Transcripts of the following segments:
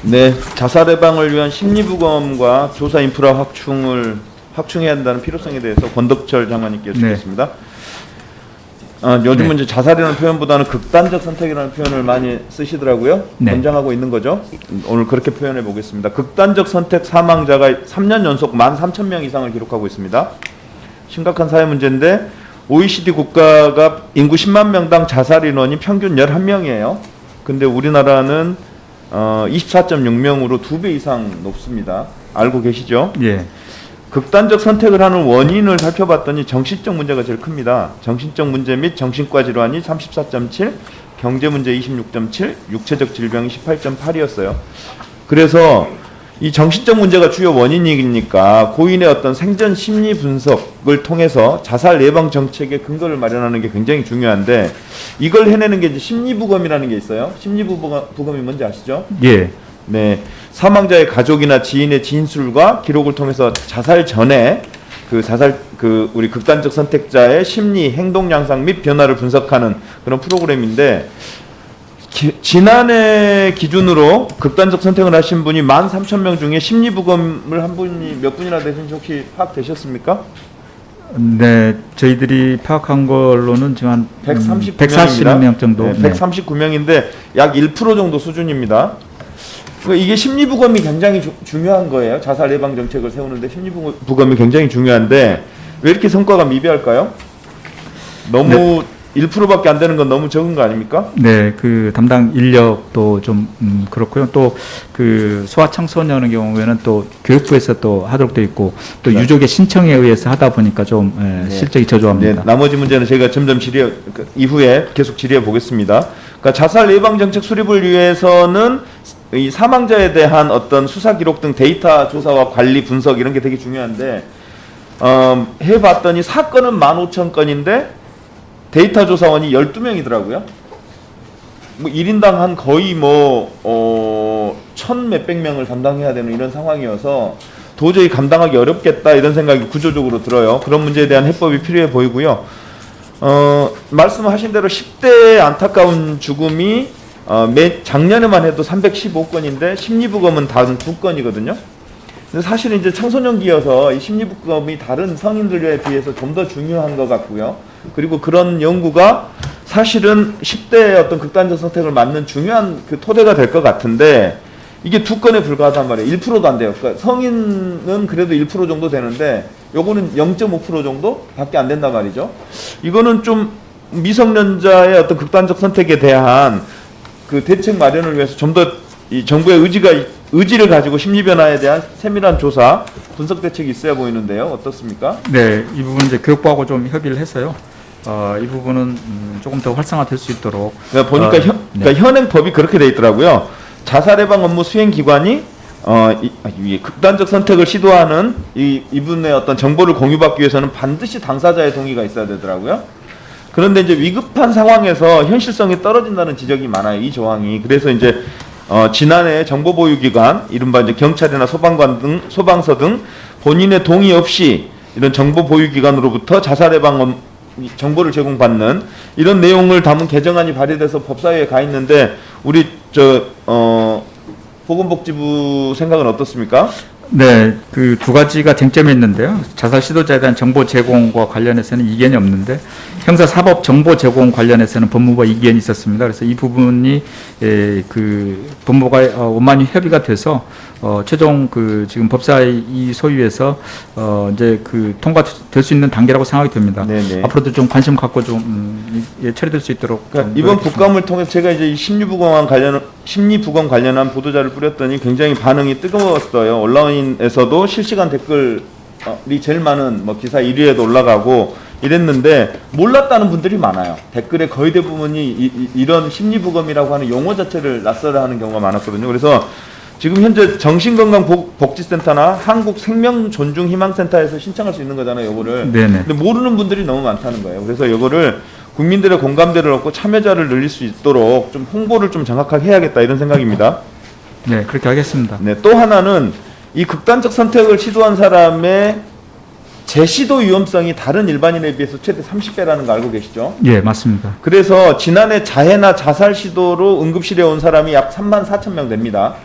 네, 자살 예방을 위한 심리부검과 조사 인프라 확충해야 한다는 필요성에 대해서 권덕철 장관님께 여쭙겠습니다. 요즘은 이제 자살이라는 표현보다는 극단적 선택이라는 표현을 많이 쓰시더라고요. 권장하고 있는 거죠. 오늘 그렇게 표현해 보겠습니다. 극단적 선택 사망자가 3년 연속 13,000명 이상을 기록하고 있습니다. 심각한 사회 문제인데 OECD 국가가 인구 10만 명당 자살 인원이 평균 11명이에요. 근데 우리나라는 24.6명으로 2배 이상 높습니다. 알고 계시죠? 예. 극단적 선택을 하는 원인을 살펴봤더니 정신적 문제가 제일 큽니다. 정신적 문제 및 정신과 질환이 34.7, 경제 문제 26.7, 육체적 질병이 18.8이었어요. 그래서 이 정신적 문제가 주요 원인이니까 고인의 어떤 생전 심리 분석을 통해서 자살 예방 정책의 근거를 마련하는 게 굉장히 중요한데 이걸 해내는 게 이제 심리부검이라는 게 있어요. 심리부검이 뭔지 아시죠? 예. 네, 사망자의 가족이나 지인의 진술과 기록을 통해서 자살 전에 우리 극단적 선택자의 심리, 행동 양상 및 변화를 분석하는 그런 프로그램인데 지난해 기준으로 극단적 선택을 하신 분이 13,000명 중에 심리부검을 한 분이 몇 분이나 되신지 혹시 파악되셨습니까? 네, 저희들이 파악한 걸로는 지금 한 140명 정도. 네, 139명인데 약 1% 정도 수준입니다. 이게 심리부검이 굉장히 중요한 거예요. 자살 예방 정책을 세우는데 심리부검이 굉장히 중요한데 왜 이렇게 성과가 미비할까요? 너무 1%밖에 안 되는 건 너무 적은 거 아닙니까? 네, 그 담당 인력도 좀 그렇고요. 또 그 소아청소년의 경우에는 또 교육부에서 또 하도록 되어 있고 또 유족의 신청에 의해서 하다 보니까 좀 실적이 저조합니다. 네, 나머지 문제는 저희가 점점 이후에 계속 질의해 보겠습니다. 그러니까 자살 예방 정책 수립을 위해서는 이 사망자에 대한 어떤 수사 기록 등 데이터 조사와 관리 분석 이런 게 되게 중요한데 해봤더니 사건은 15,000건인데 데이터 조사원이 12명이더라고요. 뭐 1인당 한 거의 1,000 몇백 명을 담당해야 되는 이런 상황이어서 도저히 감당하기 어렵겠다 이런 생각이 구조적으로 들어요. 그런 문제에 대한 해법이 필요해 보이고요. 말씀하신 대로 10대의 안타까운 죽음이 작년에만 해도 315건인데 심리부검은 단 2건이거든요. 근데 사실은 이제 청소년기여서 이 심리부검이 다른 성인들에 비해서 좀 더 중요한 것 같고요. 그리고 그런 연구가 사실은 10대의 어떤 극단적 선택을 맞는 중요한 그 토대가 될 것 같은데 이게 2건에 불과하단 말이에요. 1%도 안 돼요. 그러니까 성인은 그래도 1% 정도 되는데 요거는 0.5% 정도 밖에 안 된단 말이죠. 이거는 좀 미성년자의 어떤 극단적 선택에 대한 그 대책 마련을 위해서 좀 더 이 정부의 의지를 가지고 심리 변화에 대한 세밀한 조사, 분석 대책이 있어야 보이는데요. 어떻습니까? 네, 이 부분 이제 교육부하고 좀 협의를 했어요. 이 부분은 조금 더 활성화될 수 있도록. 그러니까 보니까 그러니까 현행법이 그렇게 돼 있더라고요. 자살 예방 업무 수행 기관이 극단적 선택을 시도하는 이분의 어떤 정보를 공유받기 위해서는 반드시 당사자의 동의가 있어야 되더라고요. 그런데 이제 위급한 상황에서 현실성이 떨어진다는 지적이 많아요. 이 조항이. 그래서 이제 지난해 정보보유기관, 이른바 이제 경찰이나 소방서 등 본인의 동의 없이 이런 정보보유기관으로부터 자살 예방 정보를 제공받는 이런 내용을 담은 개정안이 발의돼서 법사위에 가 있는데 우리 보건복지부 생각은 어떻습니까? 네, 그 두 가지가 쟁점이 있는데요. 자살 시도자에 대한 정보 제공과 관련해서는 이견이 없는데 형사사법 정보 제공 관련해서는 법무부와 이견이 있었습니다. 그래서 이 부분이 그 법무부가 원만히 협의가 돼서 최종 그 지금 법사위 이 소위에서 이제 그 통과될 수 있는 단계라고 생각이 됩니다. 네네. 앞으로도 좀 관심 갖고 좀 처리될 수 있도록. 그러니까 이번 국감을 통해서 제가 이제 심리부검 관련한 보도자를 뿌렸더니 굉장히 반응이 뜨거웠어요. 온라인에서도 실시간 댓글이 제일 많은 기사 1위에도 올라가고 이랬는데 몰랐다는 분들이 많아요. 댓글의 거의 대부분이 이런 심리부검이라고 하는 용어 자체를 낯설어하는 경우가 많았거든요. 그래서 지금 현재 정신건강복지센터나 한국생명존중희망센터에서 신청할 수 있는 거잖아요. 요거를. 네네. 근데 모르는 분들이 너무 많다는 거예요. 그래서 요거를 국민들의 공감대를 얻고 참여자를 늘릴 수 있도록 좀 홍보를 좀 정확하게 해야겠다 이런 생각입니다. 네, 그렇게 하겠습니다. 네, 또 하나는 이 극단적 선택을 시도한 사람의 재시도 위험성이 다른 일반인에 비해서 최대 30배라는 거 알고 계시죠? 예, 맞습니다. 그래서 지난해 자해나 자살 시도로 응급실에 온 사람이 약 34,000명 됩니다.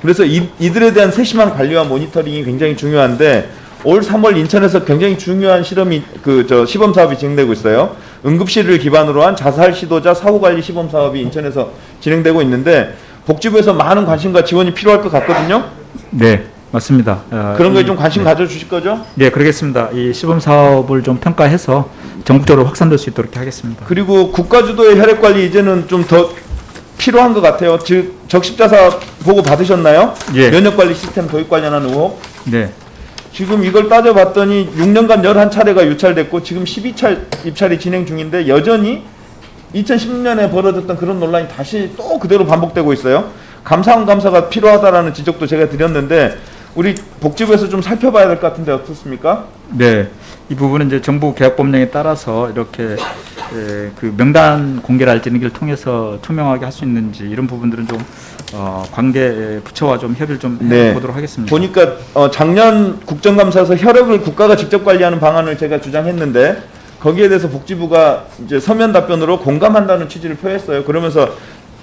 그래서 이들에 대한 세심한 관리와 모니터링이 굉장히 중요한데 올 3월 인천에서 굉장히 중요한 시범 사업이 진행되고 있어요. 응급실을 기반으로 한 자살 시도자 사후 관리 시범 사업이 인천에서 진행되고 있는데 복지부에서 많은 관심과 지원이 필요할 것 같거든요. 네, 맞습니다. 그런 거에 좀 관심 가져주실 거죠? 네, 그러겠습니다. 이 시범 사업을 좀 평가해서 전국적으로 확산될 수 있도록 하겠습니다. 그리고 국가 주도의 혈액 관리 이제는 좀 더 필요한 것 같아요. 즉 적십자사 보고 받으셨나요? 예. 면역 관리 시스템 도입 관련한 의혹. 네, 지금 이걸 따져봤더니 6년간 11차례가 유찰됐고 지금 12차 입찰이 진행 중인데 여전히 2016년에 벌어졌던 그런 논란이 다시 또 그대로 반복되고 있어요. 감사원 감사가 필요하다라는 지적도 제가 드렸는데 우리 복지부에서 좀 살펴봐야 될 것 같은데 어떻습니까? 네, 이 부분은 이제 정부 개혁법령에 따라서 이렇게 그 명단 공개랄지를 통해서 투명하게 할 수 있는지 이런 부분들은 좀 관계 부처와 좀 협의를 좀 해보도록 하겠습니다. 보니까 작년 국정감사에서 혈액을 국가가 직접 관리하는 방안을 제가 주장했는데 거기에 대해서 복지부가 이제 서면 답변으로 공감한다는 취지를 표했어요. 그러면서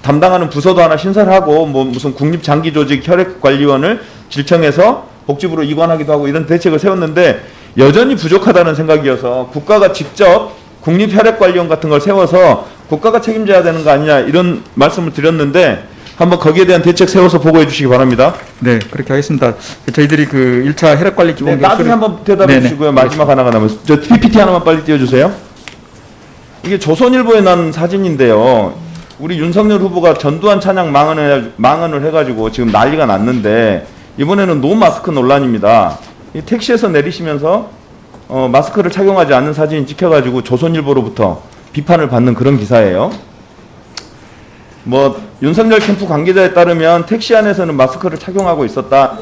담당하는 부서도 하나 신설하고 뭐 무슨 국립장기조직 혈액관리원을 질청해서 복지부로 이관하기도 하고 이런 대책을 세웠는데 여전히 부족하다는 생각이어서 국가가 직접 국립혈액관리원 같은 걸 세워서 국가가 책임져야 되는 거 아니냐 이런 말씀을 드렸는데 한번 거기에 대한 대책 세워서 보고해 주시기 바랍니다. 네, 그렇게 하겠습니다. 저희들이 그 1차 혈액관리 기본 네, 나중에 한번 대답해 주시고요. 마지막 하나가 남았어요. 저 PPT 하나만 빨리 띄워주세요. 이게 조선일보에 난 사진인데요. 우리 윤석열 후보가 전두환 찬양 망언을 해가지고 지금 난리가 났는데 이번에는 노 마스크 논란입니다. 이 택시에서 내리시면서 마스크를 착용하지 않는 사진이 찍혀가지고 조선일보로부터 비판을 받는 그런 기사예요. 뭐 윤석열 캠프 관계자에 따르면 택시 안에서는 마스크를 착용하고 있었다.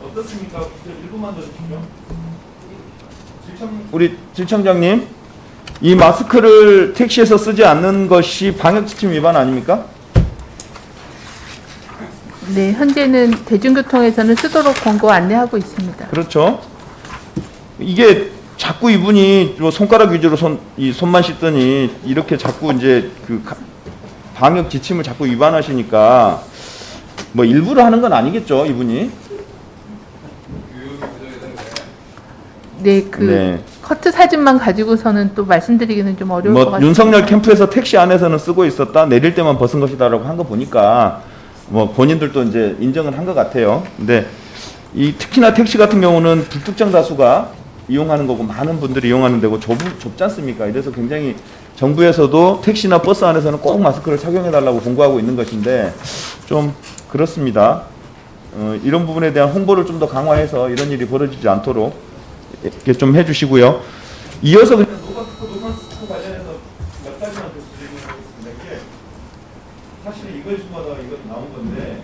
어떻습니까? 일부만 더 주시죠. 우리 질청장님, 이 마스크를 택시에서 쓰지 않는 것이 방역지침 위반 아닙니까? 네, 현재는 대중교통에서는 쓰도록 권고 안내하고 있습니다. 그렇죠. 이게 자꾸 이분이 뭐 손가락 위주로 손만 씻더니 이렇게 자꾸 이제 그 방역 지침을 자꾸 위반하시니까 뭐 일부러 하는 건 아니겠죠, 이분이? 네, 커트 사진만 가지고서는 또 말씀드리기는 좀 어려울 것 같습니다. 윤석열 캠프에서 택시 안에서는 쓰고 있었다, 내릴 때만 벗은 것이다라고 한 거 보니까 뭐 본인들도 이제 인정을 한 것 같아요. 근데 이 특히나 택시 같은 경우는 불특정 다수가 이용하는 거고 많은 분들이 이용하는 데고 좁지 않습니까? 이래서 굉장히 정부에서도 택시나 버스 안에서는 꼭 마스크를 착용해 달라고 공고하고 있는 것인데 좀 그렇습니다. 이런 부분에 대한 홍보를 좀 더 강화해서 이런 일이 벌어지지 않도록 이렇게 좀 해주시고요. 이어서 그냥 노마스크 관련해서 몇 가지만 더 드리겠습니다. 이게 사실 이거마다 이거 나온 건데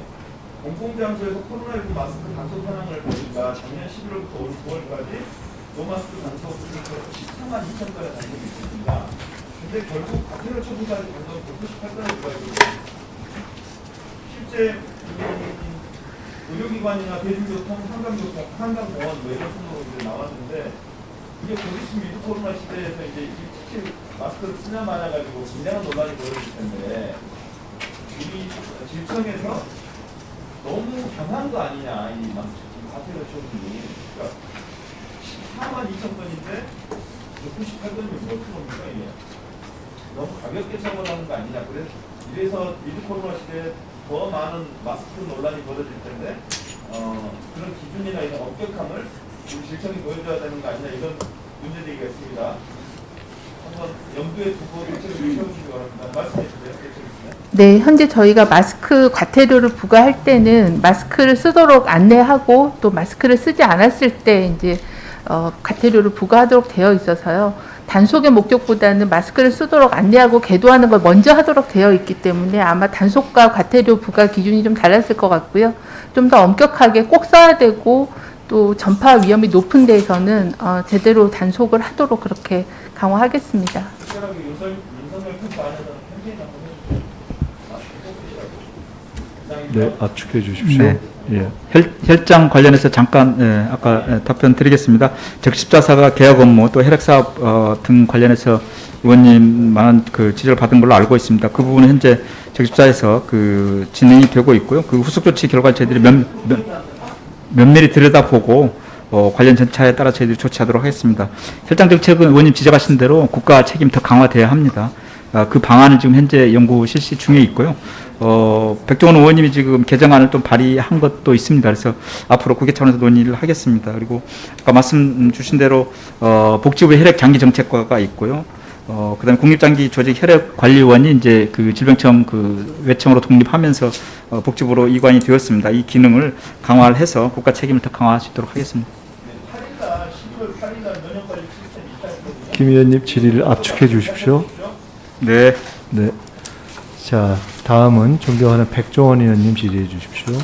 공공장소에서 코로나19 마스크 단속 현황을 보니까 작년 11월부터 올 9월까지 노마스크 단속 14만 2천 건의 단속이 있습니다. 근데 결국 과태료 처분까지 단속 198건을 들어가지고 실제 의료기관이나 대중교통, 한강공원 뭐 이런 순으로 이제 나왔는데 이게 곧 있으면 위드 코로나 시대에서 이제 특히 마스크를 쓰냐 마냐 가지고 굉장한 논란이 벌어질 텐데 우리 질청에서 너무 강한 거 아니냐 이 마스크 과태료 처분이. 그러니까 14만 2천 건인데 98건이면 몇 프로입니까 이게? 너무 가볍게 처벌하는 거 아니냐. 이래서 위드 코로나 시대에 더 많은 마스크 논란이 벌어질 텐데 그런 기준이나 이런 엄격함을 우리 질청이 보여줘야 되는 거 아니냐 이런 문제제기가 있습니다. 한번 염두에 두고 대책을 세워주시기 바랍니다. 말씀해 주세요. 네, 현재 저희가 마스크 과태료를 부과할 때는 마스크를 쓰도록 안내하고 또 마스크를 쓰지 않았을 때 이제 과태료를 부과하도록 되어 있어서요. 단속의 목적보다는 마스크를 쓰도록 안내하고 계도하는 걸 먼저 하도록 되어 있기 때문에 아마 단속과 과태료 부과 기준이 좀 달랐을 것 같고요. 좀 더 엄격하게 꼭 써야 되고 또 전파 위험이 높은 데에서는 제대로 단속을 하도록 그렇게 강화하겠습니다. 특별하게 윤석열 캠프 안에서는 캠페인 한번 해주세요. 네, 압축해 주십시오. 네. 예. 혈장 관련해서 잠깐 아까 답변 드리겠습니다. 적십자사가 개혁 업무 또 혈액사업 등 관련해서 의원님 많은 그 지적을 받은 걸로 알고 있습니다. 그 부분은 현재 적십자에서 그 진행이 되고 있고요. 그 후속 조치 결과 저희들이 면밀히 들여다보고 관련 절차에 따라 저희들이 조치하도록 하겠습니다. 혈장 정책은 의원님 지적하신 대로 국가 책임 더 강화돼야 합니다. 그 방안을 지금 현재 연구 실시 중에 있고요. 백종원 의원님이 지금 개정안을 좀 발의한 것도 있습니다. 그래서 앞으로 국회 차원에서 논의를 하겠습니다. 그리고 아까 말씀 주신 대로 복지부 혈액 장기 정책과가 있고요. 그다음에 국립장기 조직 혈액관리원이 이제 그 질병청 그 외청으로 독립하면서 복지부로 이관이 되었습니다. 이 기능을 강화를 해서 국가 책임을 더 강화할 수 있도록 하겠습니다. 김 의원님 질의를 압축해 주십시오. 네. 네. 자, 다음은 존경하는 백종원 의원님 질의해 주십시오.